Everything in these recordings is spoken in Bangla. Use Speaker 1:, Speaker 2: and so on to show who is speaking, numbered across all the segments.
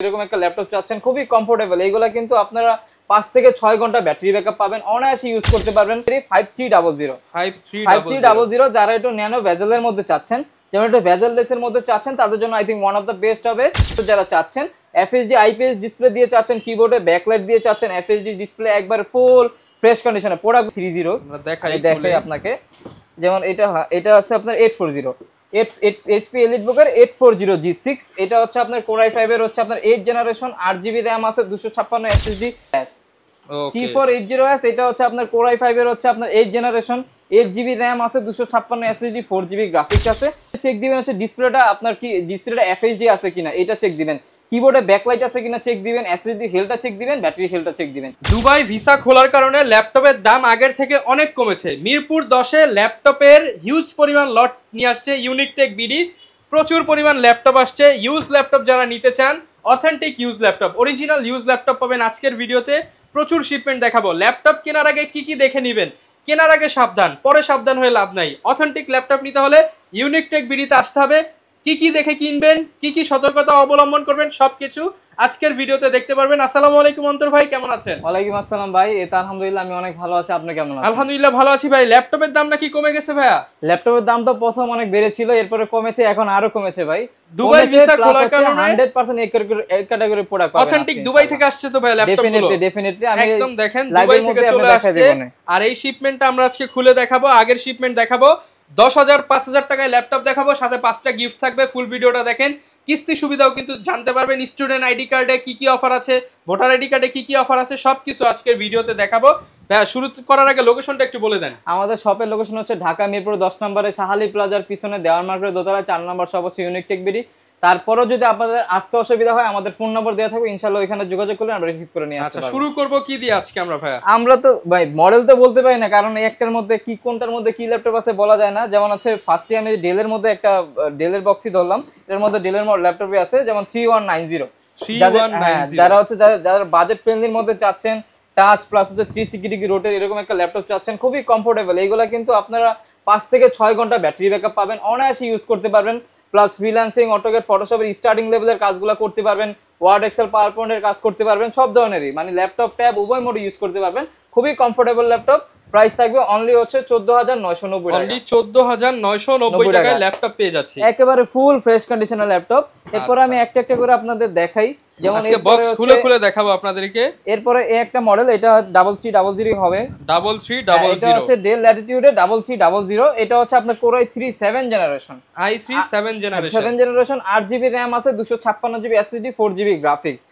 Speaker 1: এরকম একটা ল্যাপটপ চাচ্ছেন খুবই কমফোর্টেবল, এইগুলা কিন্তু আপনারা 5 থেকে 6 ঘন্টা ব্যাটারি ব্যাকআপ পাবেন, অনায়াসে ইউজ করতে পারবেন। 5300 যারা একটু ন্যানো ভেজেলের মধ্যে চাচ্ছেন, যেমন একটু ভেজেল লেসের মধ্যে চাচ্ছেন, তাদের জন্য I think one of the best হবে। যারা চাচ্ছেন এফএসডি আইপিএস ডিসপ্লে দিয়ে চাচ্ছেন, কিবোর্ডে ব্যাকলাইট দিয়ে চাচ্ছেন, এফএসডি ডিসপ্লে একবারে ফুল ফ্রেশ কন্ডিশনে প্রোডাক্ট 30 আমরা দেখাই আপনাকে। যেমন এটা আছে আপনার 840 HP EliteBook-এর 840G6, এটা হচ্ছে আপনার Core i5 এর হচ্ছে আপনার 8 জেনারেশন, 8GB RAM আছে, 256 SSD T480S, এটা হচ্ছে আপনার Core i5 এর হচ্ছে আপনার 8 জেনারেশন, 8GB RAM আছে, 256 SSD, 4GB গ্রাফিক্স আছে। চেক দিবেন হচ্ছে ডিসপ্লেটা আপনার কি ডিসপ্লেটা FHD আছে কিনা এটা চেক দিবেন, কিবোর্ডে ব্যাকলাইট আছে কিনা চেক দিবেন, SSD হেলথটা চেক দিবেন, ব্যাটারি হেলথটা চেক দিবেন।
Speaker 2: দুবাই ভিসা খোলার কারণে ল্যাপটপের দাম আগের থেকে অনেক কমেছে। মিরপুর 10-এ ল্যাপটপের হিউজ পরিমাণ লট নিয়ে আসছে ইউনিকটেক বিডি, প্রচুর পরিমাণ ল্যাপটপ আসছে। ইউজ ল্যাপটপ যারা নিতে চান, authentic use laptop, original use laptop পাবেন আজকের ভিডিওতে। প্রচুর শিপমেন্ট দেখাবো। ল্যাপটপ কেনার আগে কি কি দেখে নেবেন, কেনার আগে সাবধান, পরে সাবধান হয়ে লাভ নাই। অথেন্টিক ল্যাপটপ নিতে হলে ইউনিকটেক বিডিতে আসতে হবে। কি কি দেখে কিনবেন, কি কি সতর্কতা অবলম্বন করবেন, সবকিছু আজকের ভিডিওতে দেখতে পারবেন। আসসালামু আলাইকুম অন্তর ভাই, কেমন আছেন?
Speaker 1: ওয়ালাইকুম আসসালাম ভাই, এটা আলহামদুলিল্লাহ আমি অনেক ভালো আছি, আপনি কেমন আছেন?
Speaker 2: আলহামদুলিল্লাহ ভালো আছি ভাই। ল্যাপটপের দাম নাকি কমে গেছে ভাইয়া?
Speaker 1: ল্যাপটপের দাম তো প্রথম অনেক বেড়েছিল, এরপরে কমেছে, এখন আরো কমেছে ভাই।
Speaker 2: দুবাই ভিসা খোলার কারণে
Speaker 1: 100% এক ক্যাটাগরি প্রোডাক্ট পাবেন।
Speaker 2: অথেন্টিক দুবাই থেকে আসছে তো ভাই ল্যাপটপগুলো?
Speaker 1: ডেফিনেটলি আমি
Speaker 2: একদম দেখেন দুবাই থেকে চলে আসছে। আর এই শিপমেন্টটা আমরা আজকে খুলে দেখাবো, আগের শিপমেন্ট দেখাবো। 10,000 5,000 টাকায় ল্যাপটপ দেখাবো, সাথে 5টা গিফট থাকবে। ফুল ভিডিওটা দেখেন, কিস্তি সুবিধাও কিন্তু জানতে পারবেন। স্টুডেন্ট আইডি কার্ডে কি কি অফার আছে, ভোটার আইডি কার্ডে কি কি অফার আছে, সবকিছু আজকের ভিডিওতে দেখাবো। শুরু করার আগে লোকেশনটা একটু বলে দেন।
Speaker 1: আমাদের শপের লোকেশন হচ্ছে ঢাকা মিরপুর 10 নম্বরে শাহালি প্লাজার পিছনে দেওয়ার মার্কেটের দোতলায় 4 নম্বর শপ হচ্ছে ইউনিকটেক বিডি। তারপরেও যদি আপনাদের আসতে অসুবিধা হয়, আমাদের ফোন নম্বর দেওয়া থাকবে, ইনশাআল্লাহ ওখানে যোগাযোগ করলে আমরা রিসিভ করে নিয়ে আসতে পারবো।
Speaker 2: আচ্ছা, শুরু করব কি দিয়ে আজকে আমরা ভাইয়া?
Speaker 1: আমরা তো ভাই মডেল তো বলতে পারি না, কারণ একটার মধ্যে কি কোনটার মধ্যে কি ল্যাপটপ আছে বলা যায় না। যেমন হচ্ছে ফার্স্টে আমি ডেলের মধ্যে একটা ডেলের বক্সই ধরলাম, এর মধ্যে ডেলের ল্যাপটপই আছে, যেমন 3190 যারা হচ্ছে যারা বাজেট ফ্রেন্ডলির মধ্যে চাচ্ছেন, টাচ প্লাস হচ্ছে 360 ডিগ্রি রোটেট এরকম একটা ল্যাপটপ চাচ্ছেন, খুবই কমফোর্টেবল। এইগুলা কিন্তু আপনারা 5 থেকে 6 ঘন্টা ব্যাটারি ব্যাকআপ পাবেন, অনায়াসে ইউজ করতে পারবেন। প্লাস ফ্রিল্যান্সিং, অটোক্যাড, ফটোশপের স্টার্টিং লেভেলের কাজগুলো করতে পারবেন, ওয়ার্ড, এক্সেল, পাওয়ার পয়েন্টের কাজ করতে পারবেন, সব ধরনেরই, মানে ল্যাপটপ ট্যাব উভয় মোডে ইউজ করতে পারবেন। খুবই কমফোর্টেবল ল্যাপটপ। প্রাইস থাকবে অনলি হচ্ছে 14,990 টাকা।
Speaker 2: অনলি 14,990 টাকায় ল্যাপটপ পেয়ে যাচ্ছে,
Speaker 1: একেবারে ফুল ফ্রেশ কন্ডিশনের ল্যাপটপ। এরপর আমি একটা একটা করে আপনাদের দেখাই, যেমন
Speaker 2: আজকে বক্স খুলে খুলে দেখাবো আপনাদেরকে।
Speaker 1: এরপরে এই একটা মডেল, এটা 3300 হবে,
Speaker 2: 3300
Speaker 1: এটা হচ্ছে ডেল ল্যাটিটিউডে 3300। এটা হচ্ছে আপনার Core i3 7 generation, 7 generation, 8GB RAM আছে, 256GB SSD, 4GB গ্রাফিক্স।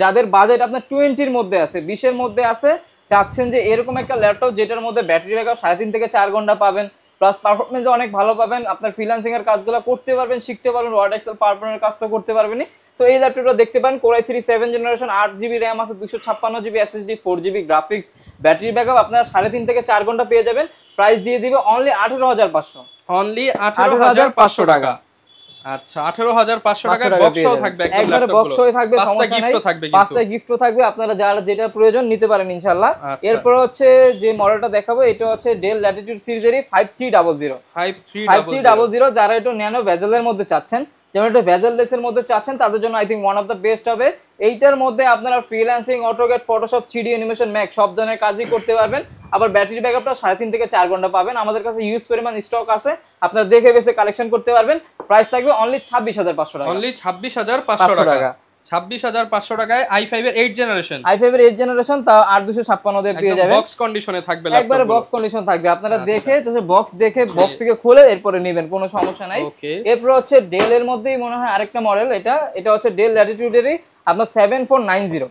Speaker 1: যাদের বাজেট আপনার 20 এর মধ্যে আছে, 20 এর মধ্যে আছে, চাচ্ছেন যে এরকম একটা ল্যাপটপ যেটার মধ্যে ব্যাটারি ব্যাকআপ 3.5 থেকে 4 ঘন্টা পাবেন, প্লাস পারফরমেন্স অনেক ভালো পাবেন, আপনার ফ্রিল্যান্সিং এর কাজগুলো করতে পারবেন, শিখতে পারবেন, ওয়ার্ড, এক্সেল, পাওয়ার পয়েন্টের কাজটা করতে পারবেন। তো এই ল্যাপটপটা দেখতে পারেন, Core i3 7 generation, 8GB RAM আছে, 256GB SSD, 4GB graphics, battery backup আপনারা 3.5 থেকে 4 ঘন্টা পেয়ে যাবেন। প্রাইস দিয়ে দিবে অনলি 18,500,
Speaker 2: অনলি 18,500 টাকা। আচ্ছা, 18,500 টাকায় বক্সও থাকবে,
Speaker 1: একবারে বক্সই থাকবে, সমস্যা নাই, 5টা গিফটও থাকবে, আপনারা যারা যেটা প্রয়োজন নিতে পারেন ইনশাআল্লাহ। এরপর হচ্ছে যে মডেলটা দেখাবো, এটা হচ্ছে ডেল ল্যাটিটিউড সিরিজের 5300 যারা একটু ন্যানো ভেজেলের মধ্যে চাচ্ছেন, যেমন একটু ভেজেল লেসের মধ্যে চাচ্ছেন, তাদের জন্য I think one of the best হবে। এইটার মধ্যে আপনারা freelancing, AutoCAD, Photoshop, 3D animation, Mac সব ধরনের কাজই করতে পারবেন। আবার ব্যাটারি ব্যাকআপটা 3.5 থেকে 4 ঘন্টা পাবেন। আমাদের কাছে ইউজ পরিমাণ স্টক আছে, আপনারা দেখে বেছে কালেকশন করতে পারবেন। প্রাইস থাকবে অনলি 26,500 টাকা,
Speaker 2: অনলি 26,500 টাকা। 26,500 টাকায় i5 এর 8 জেনারেশন, তা 8,256 দিয়ে পেয়ে যাবেন। বক্স কন্ডিশনে থাকবে ল্যাপটপ,
Speaker 1: একবারে বক্স কন্ডিশন থাকবে। আপনারা দেখে বক্স দেখে বক্স থেকে খুলে এরপরে নেবেন, কোনো সমস্যা নাই। এরপর হচ্ছে ডেল এর মধ্যেই মনে হয় আরেকটা মডেল, এটা হচ্ছে ডেল ল্যাটিটিউডেরই আপনার 7490।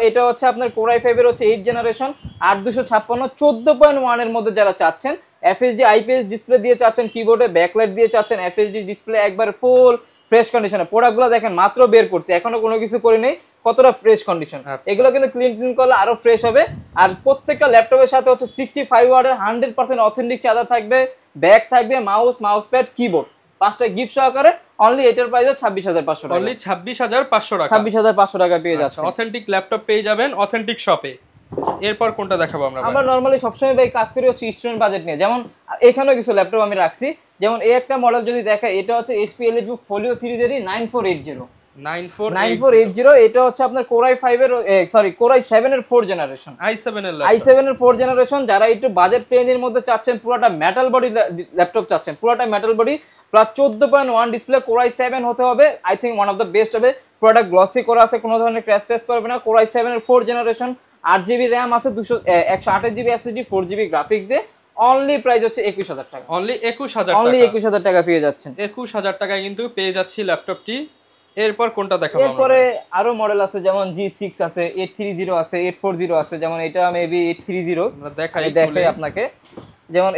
Speaker 1: এটা হচ্ছে আপনার Core i5 এর হচ্ছে 8 জেনারেশন, 8,256, 14.1 এর মধ্যে যারা চাচ্ছেন, এফএসডি আইপিএস ডিসপ্লে দিয়ে চাচ্ছেন, কিবোর্ডে ব্যাকলাইট দিয়ে চাচ্ছেন, এফএসডি ডিসপ্লে একবারে ফুল ফ্রেশ কন্ডিশনে। প্রোডাক্টগুলো দেখেন মাত্র বের করছে, এখনো কোনো কিছু করে নেই, কতটা ফ্রেশ কন্ডিশন। এগুলো কিন্তু ক্লিন করলে আরো ফ্রেশ হবে। আর প্রত্যেকটা ল্যাপটপের সাথে হচ্ছে 65 ওয়াটের 100% অথেন্টিক চার্জার থাকবে, ব্যাগ থাকবে, মাউস প্যাড, কিবোর্ড, 5টা গিফট সহকারে। অনলি এটার প্রাইস 26,500 টাকা,
Speaker 2: অনলি 26,500 টাকা,
Speaker 1: 26,500 টাকা পেয়ে যাচ্ছে।
Speaker 2: অথেন্টিক ল্যাপটপ পেয়ে যাবেন অথেন্টিক শপে। এরপর কোনটা দেখাবো আমরা?
Speaker 1: আমরা নরমালি সবসময় ভাই কাজ করি হচ্ছে স্টুডেন্ট বাজেট নিয়ে। যেমন এখানেও কিছু ল্যাপটপ আমি রাখছি, যেমন এই একটা মডেল যদি দেখা, এটা হচ্ছে HP EliteBook Folio সিরিজেরই 9480। 9480 এটা হচ্ছে আপনার Core i5 এর সরি Core i7 এর 4 জেনারেশন, i7 এর 4 জেনারেশন। যারা একটু বাজেট রেঞ্জের মধ্যে চাচ্ছেন, পুরোটা মেটাল বডি ল্যাপটপ চাচ্ছেন, পুরোটা metal body plus 14.1 display, Core i7 হতে হবে। I think one of the best হবে। প্রোডাক্ট গ্লসি করা আছে, কোনো ধরনের ক্র্যাশ টেস্ট করবে না। Core i7 এর 4 জেনারেশন, 8GB RAM আছে, 128GB SSD, 4GB গ্রাফিক্স দিয়ে। অনলি প্রাইস হচ্ছে 21000 টাকা।
Speaker 2: অনলি
Speaker 1: 21000 টাকা পেয়ে যাচ্ছেন।
Speaker 2: 21000 টাকায় কিন্তু পেয়ে যাচ্ছি ল্যাপটপটি। এরপর কোনটা দেখাবো?
Speaker 1: এরপরে আরো মডেল আছে, যেমন G6 আছে, 830 আছে, 840 আছে। যেমন এটা মেবি 830
Speaker 2: আমরা দেখাই
Speaker 1: আপনাকে। যেমন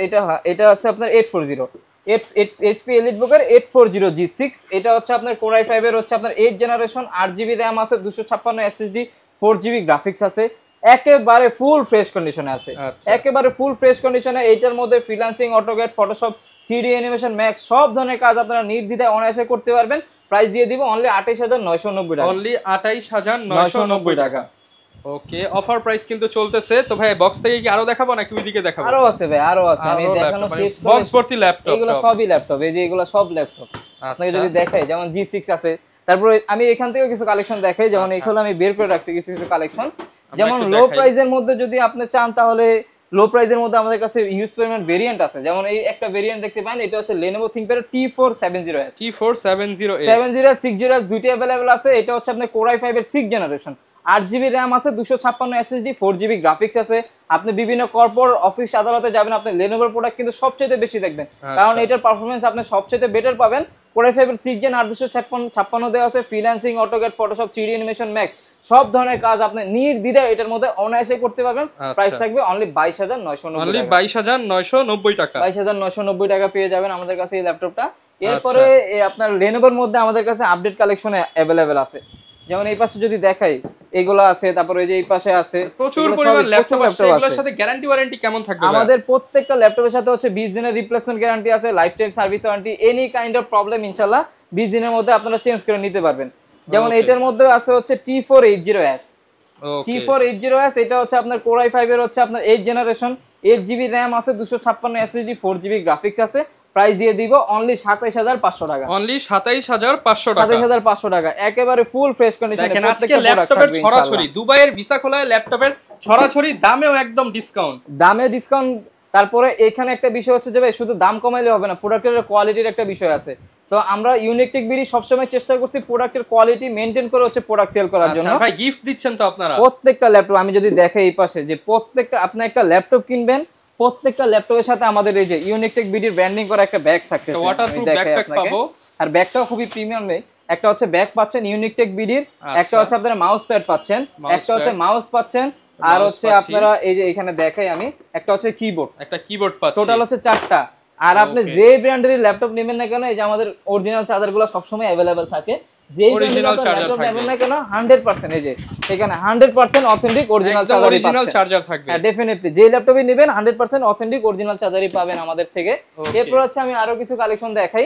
Speaker 1: এটা আছে আপনার 840 HP EliteBook এর 840 G6। এটা হচ্ছে আপনার Core i5 এর হচ্ছে আপনার 8 জেনারেশন, 8GB RAM আছে, 256 SSD, 4GB গ্রাফিক্স আছে। একেবারে ফুল ফ্রেশ কন্ডিশনে আছে, একেবারে ফুল ফ্রেশ কন্ডিশনে। এইটার মধ্যে freelancing, AutoCAD, Photoshop, 3D animation, max সব ধরনের কাজ আপনারা নির্দ্বিধায় অনায়াসে করতে পারবেন। প্রাইস দিয়ে দিব অনলি 28990 টাকা।
Speaker 2: অনলি 28990 টাকা। ওকে, অফার প্রাইস কিন্তু চলতেছে। তো ভাই বক্স থেকে কি আরো দেখাবো নাকি ওইদিকে দেখাবো?
Speaker 1: আরো আছে ভাই, আরো আছে। আমি দেখানো শেষ করে
Speaker 2: বক্স ভর্তি ল্যাপটপ,
Speaker 1: এগুলো সবই ল্যাপটপ। এই যে এগুলো সব ল্যাপটপ। আপনাকে যদি দেখাই, যেমন G6 আছে, তারপরে আমি এখান থেকে কিছু কালেকশন দেখাই। যেমন এখানে আমি বের করে রাখছি কিছু কিছু কালেকশন। যেমন লো প্রাইসের মধ্যে যদি আপনি চান, তাহলে লো প্রাইসের মধ্যে আমাদের কাছে হিউজ পরিমাণ ভেরিয়েন্ট আছে। যেমন এই একটা ভেরিয়েন্ট দেখতে পান, এটা হচ্ছে Lenovo ThinkPad T470S। 70S 60S দুইটা अवेलेबल আছে। এটা হচ্ছে আপনার Core i5 এর 6 জেনারেশন, 8GB RAM আছে, 256 SSD, 4GB গ্রাফিক্স আছে। আপনি বিভিন্ন কর্পোরেট অফিস আদালতে যাবেন, আপনি Lenovo প্রোডাক্ট কিন্তু সবচেয়ে বেশি দেখবেন, কারণ এটার পারফরম্যান্স আপনি সবচেয়ে বেটার পাবেন। Core i5 এর 6 জেন 856 দেওয়া আছে। Freelancing, AutoCAD, Photoshop, 3D animation, max সব ধরনের কাজ আপনি নির্দ্বিধায় এটার মধ্যে অনায়াসে করতে পারবেন। প্রাইস থাকবে অনলি 22990 টাকা।
Speaker 2: অনলি 22990 টাকা।
Speaker 1: 22990 টাকা পেয়ে যাবেন আমাদের কাছে এই ল্যাপটপটা। এরপরে আপনার Lenovoর মধ্যে আমাদের কাছে আপডেট কালেকশনে अवेलेबल আছে। যেমন এই পাশে যদি দেখাই, এগুলো আছে। তারপর এই যে এই পাশে আছে
Speaker 2: প্রচুর পরিমাণ ল্যাপটপ আছে। এগুলোর সাথে গ্যারান্টি ওয়ারেন্টি কেমন থাকবে?
Speaker 1: আমাদের প্রত্যেকটা ল্যাপটপের সাথে হচ্ছে 20 দিনের রিপ্লেসমেন্ট গ্যারান্টি আছে, life time service warranty. Any kind of problem ইনশাআল্লাহ 20 দিনের মধ্যে আপনারা চেঞ্জ করে নিতে পারবেন। যেমন এটার মধ্যে আছে হচ্ছে T480S। T480S এটা হচ্ছে আপনার Core i5 এর হচ্ছে আপনার 8 জেনারেশন, 8GB RAM আছে, 256 SSD, 4GB গ্রাফিক্স আছে। প্রাইস দিয়ে দিব অনলি 27500 টাকা।
Speaker 2: অনলি 27500 টাকা।
Speaker 1: 27500 টাকা, একেবারে ফুল ফ্রেশ কন্ডিশনে।
Speaker 2: দেখেন আজকে ল্যাপটপের ছড়াছড়ি, দুবাইয়ের ভিসা খোলায় ল্যাপটপের ছড়াছড়ি, দামেও একদম ডিসকাউন্ট।
Speaker 1: দামে ডিসকাউন্ট। তারপরে এখানে একটা বিষয় হচ্ছে যে ভাই শুধু দাম কমাইলে হবে না, প্রোডাক্টের কোয়ালিটির একটা বিষয় আছে। তো আমরা ইউনিক টেক বিডি সবসময় চেষ্টা করছি প্রোডাক্টের কোয়ালিটি মেইনটেইন করে হচ্ছে প্রোডাক্ট সেল করার জন্য।
Speaker 2: ভাই গিফট দিচ্ছেন তো আপনারা? প্রত্যেকটা
Speaker 1: ল্যাপটপ আমি যদি দেখাই এই পাশে, যে প্রত্যেকটা আপনি একটা ল্যাপটপ কিনবেন, প্রত্যেকটা ল্যাপটপের সাথে আমাদের এই যে ইউনিক টেক বিডির ব্র্যান্ডিং করা একটা ব্যাগ থাকতেছে।
Speaker 2: ওয়াটারপ্রুফ ব্যাকপ্যাক পাবো।
Speaker 1: আর ব্যাগটাও খুবই প্রিমিয়াম। একটা হচ্ছে ব্যাগ পাচ্ছেন ইউনিক টেক বিডির, একটা হচ্ছে আপনারা মাউস প্যাড পাচ্ছেন, একটা হচ্ছে মাউস পাচ্ছেন, আর হচ্ছে আপনারা এই যে এখানে দেখাই আমি, একটা হচ্ছে কিবোর্ড,
Speaker 2: একটা কিবোর্ড পাচ্ছেন।
Speaker 1: টোটাল হচ্ছে 4টা। আর আপনি যে ব্র্যান্ডের ল্যাপটপ নেবেন না কেন, এই যে আমাদের অরিজিনাল চার্জারগুলো সবসময় अवेलेबल থাকে। যে
Speaker 2: অরিজিনাল চার্জার
Speaker 1: নেবেন না কেন 100% এই যে এখানে 100% অথেন্টিক অরিজিনাল
Speaker 2: চার্জার থাকবে।
Speaker 1: হ্যাঁ ডেফিনেটলি যে ল্যাপটপই নেবেন 100% অথেন্টিক অরিজিনাল চার্জারই পাবেন আমাদের থেকে। এরপর হচ্ছে আমি আরো কিছু কালেকশন দেখাই।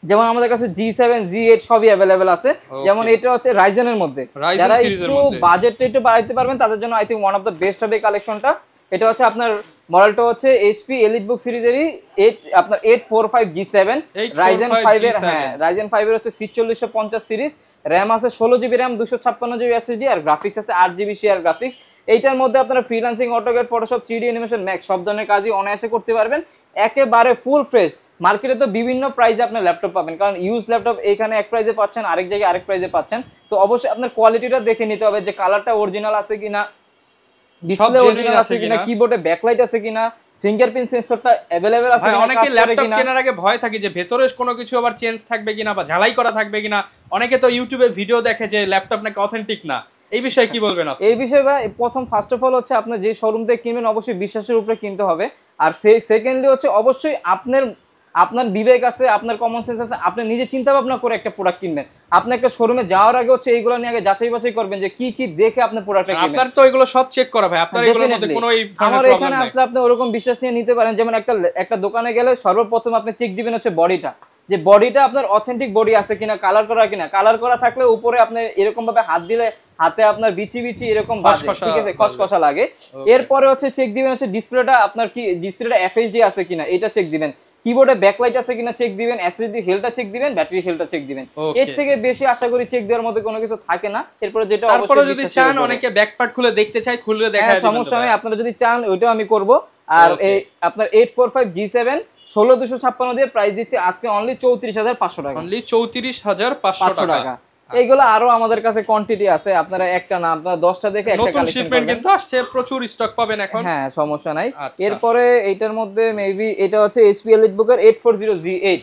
Speaker 1: যেমন আমাদের কাছে G7 G8 সবই अवेलेबल আছে। যেমন এটা হচ্ছে Ryzen এর মধ্যে, যারা একটু বাজেটটা একটু বাড়াইতে পারবেন তাদের জন্য I think one of the best হবে কালেকশনটা। এটা হচ্ছে আপনার মডেলটা হচ্ছে HP EliteBook সিরিজেরই 8 আপনার 845 G7 Ryzen 5 এর। হ্যাঁ Ryzen 5 এর হচ্ছে 4650 সিরিজ, RAM আছে 16GB RAM, 256GB SSD, আর গ্রাফিক্স আছে 8GB শেয়ার গ্রাফিক্স। এইটার মধ্যে আপনারা freelancing, AutoCAD, Photoshop, 3D animation, max সব ধরনের কাজই অনায়াসে করতে পারবেন। একেবারে ফুল ফ্রেশ। মার্কেটে তো বিভিন্ন প্রাইসে আপনার ল্যাপটপ পাবেন, কারণ ইউজ ল্যাপটপ এখানে এক প্রাইসে পাচ্ছেন, আরেক জায়গায় আরেক প্রাইসে পাচ্ছেন। তো অবশ্যই আপনার কোয়ালিটিটা দেখে নিতে হবে, যে কালারটা অরিজিনাল আছে কিনা, ডিসপ্লে অরিজিনাল আছে কিনা, কিবোর্ডে ব্যাকলাইট আছে কিনা, ফিঙ্গারপ্রিন্ট সেন্সরটা अवेलेबल আছে কিনা।
Speaker 2: অনেকে ল্যাপটপ কেনার আগে ভয় থাকে যে ভেতরে কোনো কিছু আবার চেঞ্জ থাকবে কিনা বা ঝালাই করা থাকবে কিনা। অনেকে তো ইউটিউবে ভিডিও দেখে যে ল্যাপটপ নাকি অথেন্টিক না। এই বিষয়ে কি বলবেন আপনি?
Speaker 1: এই বিষয়ে ভাই প্রথম ফার্স্ট অফ অল হচ্ছে আপনি যে শোরুম থেকে কিনবেন অবশ্যই বিশ্বাসের উপরে কিনতে হবে। আর সেকেন্ডলি হচ্ছে অবশ্যই আপনার বিবেক আছে, আপনার কমন সেন্স আছে, আপনি নিজে চিন্তা ভাবনা করে একটা প্রোডাক্ট কিনবেন। আপনি একটা শোরুমে যাওয়ার আগে হচ্ছে এইগুলো নিয়ে আগে যাচাই বাছাই করবেন যে কি কি দেখে আপনি প্রোডাক্টটা কিনবেন।
Speaker 2: আপনার তো এগুলো সব চেক করা ভাই, আপনার এগুলোর মধ্যে কোনো এই ধরনের
Speaker 1: আমার
Speaker 2: প্রবলেম
Speaker 1: এখানে
Speaker 2: নাই।
Speaker 1: আসলে আপনি ওরকম বিশ্বাস নিয়ে নিতে পারেন। যেমন একটা দোকানে গেলে সর্বপ্রথম আপনি চেক দিবেন হচ্ছে বডিটা, যে বডিটা আপনার অথেন্টিক বডি আছে কিনা, কালার করা কিনা। কালার করা থাকলে উপরে আপনি এরকম ভাবে হাত দিলে হাতে আপনার বিচি এরকম বাজে, ঠিক আছে, খসখসা লাগে। এরপরে হচ্ছে চেক দিবেন হচ্ছে ডিসপ্লেটা আপনার কি ডিসপ্লেটা FHD আছে কিনা, এটা চেক দিবেন। কিবোর্ডে ব্যাকলাইট আছে কিনা চেক দিবেন, এসএসডি হেলটা চেক দিবেন, ব্যাটারি হেলটা চেক দিবেন। এর থেকে বেশি আশা করি চেক দেওয়ার মধ্যে কোনো কিছু থাকে না। এরপরে যেটা
Speaker 2: তারপরে যদি চান অনেকে ব্যাক পার্ট খুলে দেখতে চায়, খুলে দেখায় দিবেন,
Speaker 1: সমস্যা নেই, আপনারা যদি চান ওইটাও আমি করব। আর এই আপনার 845 G7 16256 দিয়ে প্রাইস দিচ্ছি আজকে অনলি 34500 টাকা,
Speaker 2: অনলি 34500 টাকা।
Speaker 1: এইগুলো আরো আমাদের কাছে কোয়ান্টিটি আছে, আপনারা একটা না আপনারা 10টা দেখে একটা
Speaker 2: নতুন
Speaker 1: কালেকশন
Speaker 2: শিপমেন্ট
Speaker 1: করবেন।
Speaker 2: কিন্তু আসছে, প্রচুর স্টক পাবেন এখন।
Speaker 1: হ্যাঁ সমস্যা নাই। এরপরে এইটার মধ্যে মেবি এটা হচ্ছে HP EliteBook-এর 840G8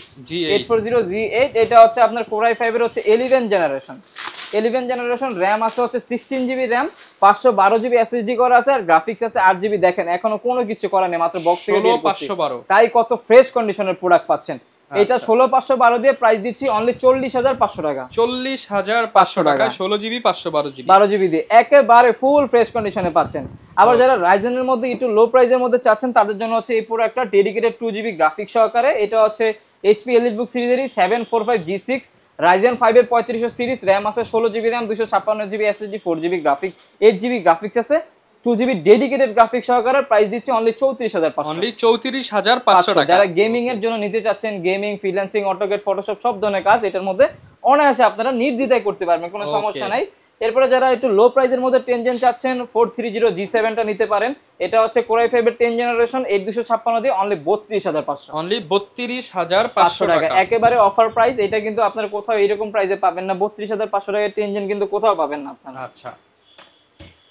Speaker 1: 840G8 এটা হচ্ছে আপনার Core i5 এর হচ্ছে 11 জেনারেশন, র‍্যাম আছে হচ্ছে 16GB র‍্যাম, 512GB SSD করা আছে, আর গ্রাফিক্স আছে 8GB। দেখেন এখনো কোনো কিছু করা নেই, মাত্র বক্স থেকে দিয়ে
Speaker 2: 16512,
Speaker 1: তাই কত ফ্রেশ কন্ডিশনের প্রোডাক্ট পাচ্ছেন। এটা 16512 দিয়ে প্রাইস দিচ্ছি অনলি 40500 টাকা,
Speaker 2: 40500 টাকা 16GB 512GB
Speaker 1: 12GB দিয়ে একেবারে ফুল ফ্রেশ কন্ডিশনে পাচ্ছেন। আবার যারা রাইজেনের মধ্যে একটু লো প্রাইসের মধ্যে চাচ্ছেন তাদের জন্য হচ্ছে এই পুরো একটা ডেডিকেটেড 2GB গ্রাফিক্স সহকারে, এটা হচ্ছে HP EliteBook সিরিজেরই 745G6 Ryzen 5 এর 3500 সিরিজ, র‍্যাম আছে 16GB RAM, 256GB SSD, 4GB graphics, 8GB graphics আছে, 2GB ডেডিকেটেড গ্রাফিক্স সহকারে প্রাইস দিচ্ছি অনলি 34500,
Speaker 2: অনলি 34500 টাকা।
Speaker 1: যারা গেমিং এর জন্য নিতে চাচ্ছেন, গেমিং, ফ্রিল্যান্সিং, অটোক্যাড, ফটোশপ সব ধরনের কাজ এটার মধ্যে অনায়াসে আপনারা নির্দ্বিধায় করতে পারবেন, কোনো সমস্যা নাই। এরপরে যারা একটু লো প্রাইসের মধ্যে 10 জেন চাচ্ছেন 430G7 টা নিতে পারেন, এটা হচ্ছে Core i5 এর 10 জেনারেশন 8256 দিয়ে অনলি 32500,
Speaker 2: অনলি 32500 টাকা,
Speaker 1: একেবারে অফার প্রাইস। এটা কিন্তু আপনারা কোথাও এরকম প্রাইসে পাবেন না, 32500 টাকায় 10 জেন কিন্তু কোথাও পাবেন না আপনারা।
Speaker 2: আচ্ছা,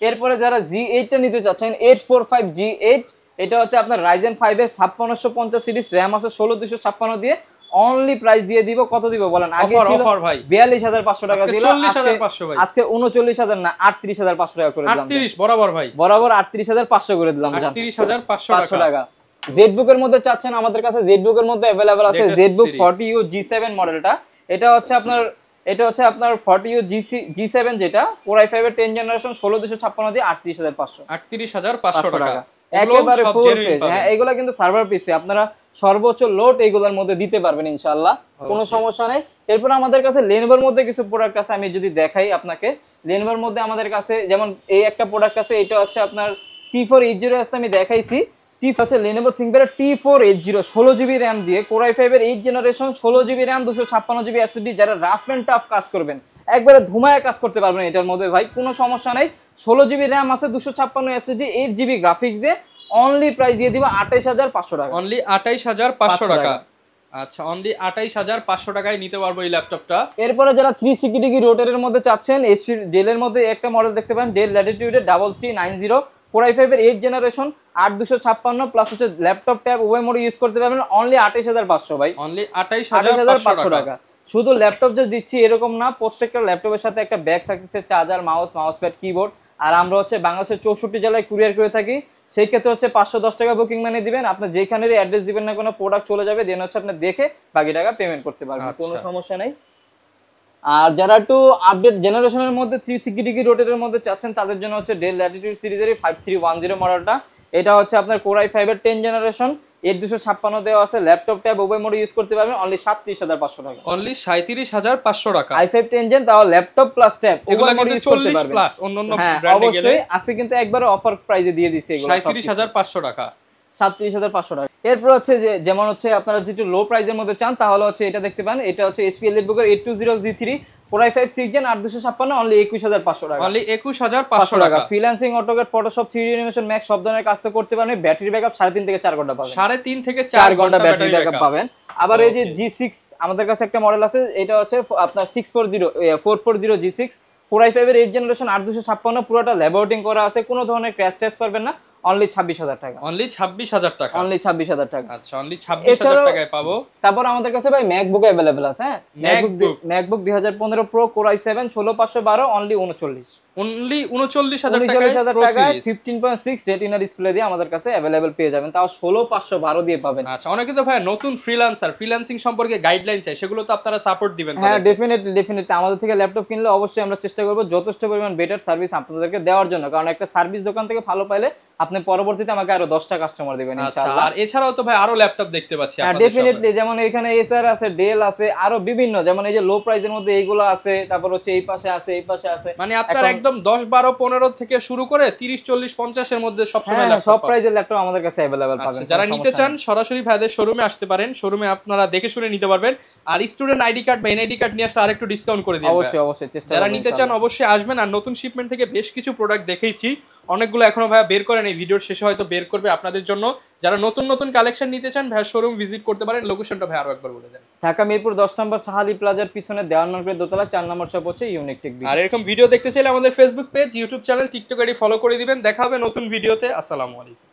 Speaker 1: এরপরে যারা G8 টা নিতে চাচ্ছেন 845G8 এটা হচ্ছে আপনার Ryzen 5 এর 5650 সিরিজ, র‍্যাম আছে 16256 দিয়ে অনলি প্রাইস দিয়ে দিব, কত দিব বলেন? আগে ছিল 42500 টাকা ছিল,
Speaker 2: 44500 ভাই,
Speaker 1: আজকে 39000 না 38500 টাকা করে দিলাম।
Speaker 2: 38 বরাবর ভাই,
Speaker 1: বরাবর 38500 করে দিলাম,
Speaker 2: 38500
Speaker 1: টাকা। ZBook এর মধ্যে চাচ্ছেন আমাদের কাছে ZBook এর মধ্যে अवेलेबल আছে ZBook 40U G7 মডেলটা, এটা হচ্ছে আপনার 40U G7 যেটা Core i5 এর 10 জেনারেশন 16256 দিয়ে
Speaker 2: 38500 টাকা,
Speaker 1: একেবারে ফুল ফ্রেশ। হ্যাঁ এগুলা কিন্তু সার্ভার পিসি, আপনারা সর্বোচ্চ লোড এইগুলোর মধ্যে দিতে পারবেন ইনশাআল্লাহ, কোনো সমস্যা নাই। এরপর আমাদের কাছে Lenovoর মধ্যে কিছু প্রোডাক্ট আছে, আমি যদি দেখাই আপনাকে Lenovoর মধ্যে আমাদের কাছে যেমন এই একটা প্রোডাক্ট আছে, এটা হচ্ছে আপনার T480 আমি দেখাইছি, হচ্ছে Lenovo ThinkPad T480 16GB RAM দিয়ে Core i5 এর 8 generation 16GB RAM 256GB SSD, যারা রাফ এন্ড টাফ কাজ করবেন একবারে ধুমায় কাজ করতে পারবেন এটার মধ্যে ভাই, কোনো সমস্যা নাই। 16GB RAM আছে, 256 SSD, 8GB গ্রাফিক্স দিয়ে অনলি প্রাইস দিয়ে দিব 28500 টাকা,
Speaker 2: অনলি 28500 টাকা। আচ্ছা, অনলি 28500 টাকায় নিতে পারবো এই ল্যাপটপটা।
Speaker 1: এরপরে যারা 360 ডিগ্রি রোটেটের মধ্যে চাচ্ছেন HP ডেলের মধ্যে একটা মডেল দেখতে পারেন, ডেল ল্যাটিটিউডের 3390 Core i5 এর 8 জেনারেশন 8256 প্লাস হচ্ছে ল্যাপটপ ট্যাব উভয় মোড ইউজ করতে পারবেন অনলি 28500 ভাই,
Speaker 2: অনলি 28500
Speaker 1: টাকা। শুধু ল্যাপটপ যে দিচ্ছি এরকম না, প্রত্যেকটা ল্যাপটপের সাথে একটা ব্যাগ থাকতেছে, চার্জার, মাউস প্যাড, কিবোর্ড, আর আমরা হচ্ছে বাংলাদেশের 64 জেলায় কুরিয়ার করে থাকি। সেই ক্ষেত্রে হচ্ছে 510 টাকা বুকিং মানি দিবেন, আপনি যেখানেরই অ্যাড্রেস দিবেন না কোনো প্রোডাক্ট চলে যাবে, দেন হচ্ছে আপনি দেখে বাকি টাকা পেমেন্ট করতে পারবেন, কোনো সমস্যা নাই। আর যারা একটু আপডেট জেনারেশনের মধ্যে 360 ডিগ্রি রোটেটের মধ্যে চাচ্ছেন তাদের জন্য হচ্ছে ডেল ল্যাটিটিউড সিরিজের 5310 মডেলটা, এটা হচ্ছে আপনার Core i5 এর 10 জেনারেশন 8256 দেওয়া আছে, ল্যাপটপ ট্যাব উভয় মোড ইউজ করতে পারবেন অনলি 37500 টাকা,
Speaker 2: অনলি 37500 টাকা।
Speaker 1: i5 10 জেন তাও ল্যাপটপ প্লাস ট্যাব উভয় মোড ইউজ করতে
Speaker 2: 40
Speaker 1: পারবেন
Speaker 2: প্লাস অন্যান্য ব্র্যান্ডে গেলে
Speaker 1: অবশ্যই আজকে কিন্তু একবারে অফার প্রাইসে দিয়ে দিছি এগুলো
Speaker 2: 37500 টাকা,
Speaker 1: 37500 টাকা। এরপর হচ্ছে যে যেমন হচ্ছে আপনারা যেটা লো প্রাইসের মধ্যে চান তাহলে হচ্ছে এটা দেখতে পান, এটা হচ্ছে HP EliteBook এর 820G3 Core i5 6 Gen 8256 only 21500 টাকা,
Speaker 2: অনলি 21500 টাকা।
Speaker 1: Freelancing, AutoCAD, Photoshop, 3D animation, max সব ধরনের কাজ করতে পারবেন। ব্যাটারি ব্যাকআপ 3.5 থেকে 4 ঘন্টা পাবেন,
Speaker 2: 3.5 থেকে 4 ঘন্টা
Speaker 1: ব্যাটারি ব্যাকআপ পাবেন। আবার এই যে G6 আমাদের কাছে একটা মডেল আছে, এটা হচ্ছে আপনার 440 G6 Core i5 এর 8 জেনারেশন 8256 পুরোটা ল্যাবরেটিং করা আছে, কোনো ধরনের ক্র্যাশ টেস্ট করবেন না, অনলি 26000 টাকা,
Speaker 2: অনলি 26000 টাকা,
Speaker 1: অনলি 26000 টাকা।
Speaker 2: আচ্ছা, অনলি 26000 টাকায় পাবো।
Speaker 1: তারপর আমাদের কাছে ভাই ম্যাকবুক अवेलेबल আছে, হ্যাঁ MacBook 2015 pro Core i7 16512 only
Speaker 2: 39000 টাকায়
Speaker 1: 15.6 রেটিনা ডিসপ্লে দিয়ে আমাদের কাছে अवेलेबल পেয়ে যাবেন, তাও 16512 দিয়ে পাবেন।
Speaker 2: আচ্ছা, অনেকে তো ভাই নতুন ফ্রিল্যান্সিং সম্পর্কে গাইডলাইন চাই, সেগুলো তো আপনারা সাপোর্ট দিবেন?
Speaker 1: হ্যাঁ ডেফিনেটলি আমাদের থেকে ল্যাপটপ কিনলে অবশ্যই আমরা চেষ্টা করব যথেষ্ট পরিমাণ বেটার সার্ভিস আপনাদেরকে দেওয়ার জন্য, কারণ একটা সার্ভিস দোকান থেকে ভালো পাইলে আপনি পরবর্তীতে আমাকে আরো 10টা কাস্টমার দিবেন
Speaker 2: আচ্ছা,
Speaker 1: ইনশাআল্লাহ।
Speaker 2: আর এছাড়াও তো ভাই আরো ল্যাপটপ দেখতে পাচ্ছি আপনাদের
Speaker 1: ডেফিনেটলি, যেমন এখানে এসআর আছে, ডেল আছে, আরো বিভিন্ন, যেমন এই যে লো প্রাইসের মধ্যে এইগুলো আছে, তারপর হচ্ছে এই পাশে আছে, এই পাশে আছে,
Speaker 2: মানে আপনার একদম 10 12 15 থেকে শুরু করে 30 40 50 এর মধ্যে সব সময় ল্যাপটপ
Speaker 1: সব প্রাইসের ল্যাপটপ আমাদের কাছে अवेलेबल পাবেন।
Speaker 2: যারা নিতে চান সরাসরি ভাইদের শোরুমে আসতে পারেন, শোরুমে আপনারা দেখে শুনে নিতে পারবেন। আর স্টুডেন্ট আইডি কার্ড বা এনআইডি কার্ড নিয়ে আসলে আরেকটু ডিসকাউন্ট করে দিবেন।
Speaker 1: অবশ্যই অবশ্যই চেষ্টা
Speaker 2: যারা নিতে চান অবশ্যই আসবেন। আর নতুন শিপমেন্ট থেকে বেশ কিছু প্রোডাক্ট দেখাইছি, অনেকগুলো এখনো ভাইয়া বের করেন, এই ভিডিওর শেষে হয়তো বের করবে আপনাদের জন্য। যারা নতুন নতুন কালেকশন নিতে চান ভাইয়া শোরুম ভিজিট করতে পারেন। লোকেশনটা ভাই আরো একবার বলে দেন।
Speaker 1: ঢাকা মিরপুর 10 নম্বর সাহালি প্লাজার পিছনে দেওয়ান মার্কেট দোতলা 4 নম্বর শপ হচ্ছে ইউনিক টেক বিডি।
Speaker 2: আর এরকম ভিডিও দেখতে চাইলে আমাদের Facebook page, YouTube channel, TikTok ID follow করে দিবেন। দেখা হবে নতুন ভিডিওতে। আসসালামু আলাইকুম।